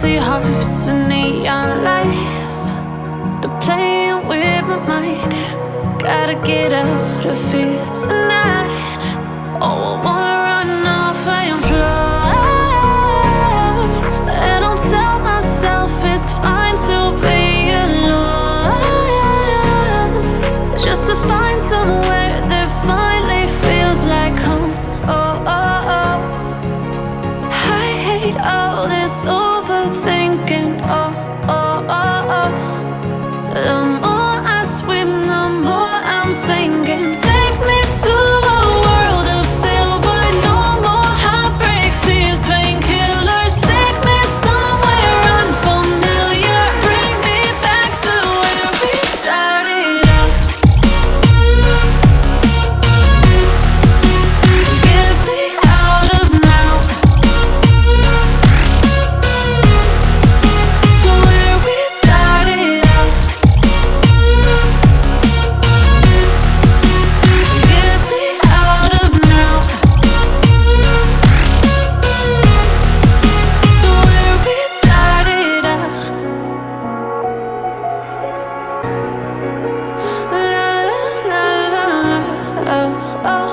empty hearts and neon lights. They're playing with my mind. Gotta get out of here tonight. Oh, I wanna run off and fly. And I'll tell myself it's fine to be alone, just to find somewhere that finally feels like home. Oh, oh, oh. I hate all this overthinking. Oh, oh, oh, oh. The more I swim, the more I'm sinking. Take me to a world of silver. No more heartbreaks, tears, painkillers. Take me somewhere unfamiliar. Bring me back to where we started out. Get me out of now, to where we started out. Get me out of now, to where we started out. La la la la la, oh, oh.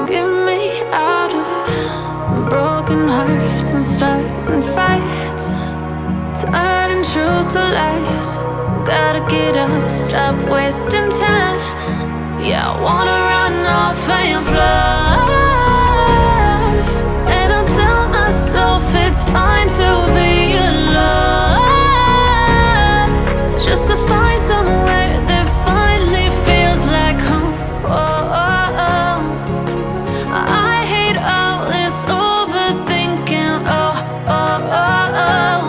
Get me out of broken hearts and starting fights, turning truth to lies. Gotta get up, stop wasting time. Yeah, I wanna run off and fly. And I'll tell myself it's fine to be alone, just to find somewhere that finally feels like home. Oh, oh, oh. I hate all this overthinking. Oh, oh, oh, oh.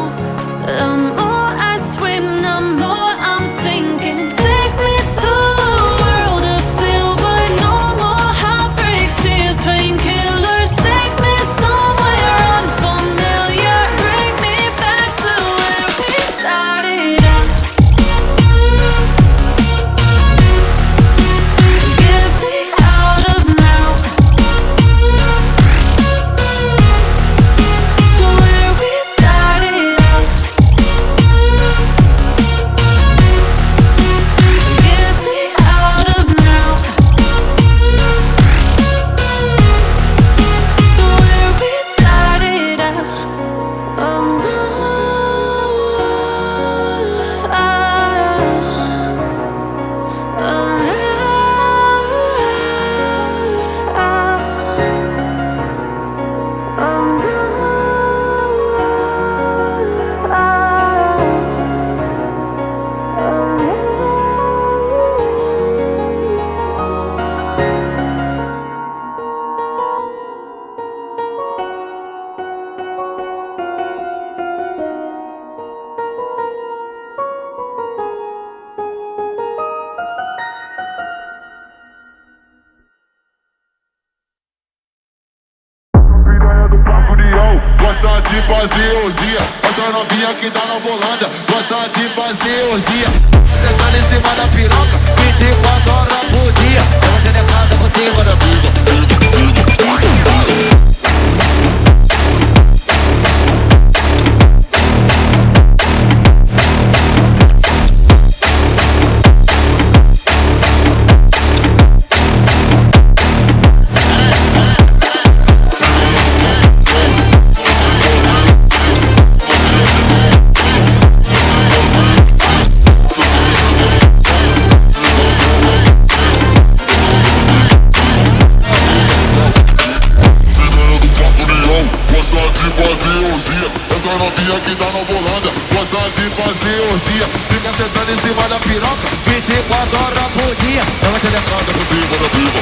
The more I swim, the more I'm sinking. Take me to a world of silver. No more heartbreaks, tears, painkillers. Take me somewhere unfamiliar. Bring me back to where we started out. Get me out of now, to where we started out. Get me out of now, to where we started out. Oh no, Piranha do Papo Leão, gosta de fazer orgia. Essa novinha que tá na volanda, gosta de fazer orgia. Você tá em cima da piroca, 24 horas por dia. Você decada por cima da vida. Essa novinha que tá na volanda, gosta de fazer orgia. Fica sentando em cima da piroca, 24 horas por dia. Ela se decada por cima da piba.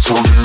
Tell me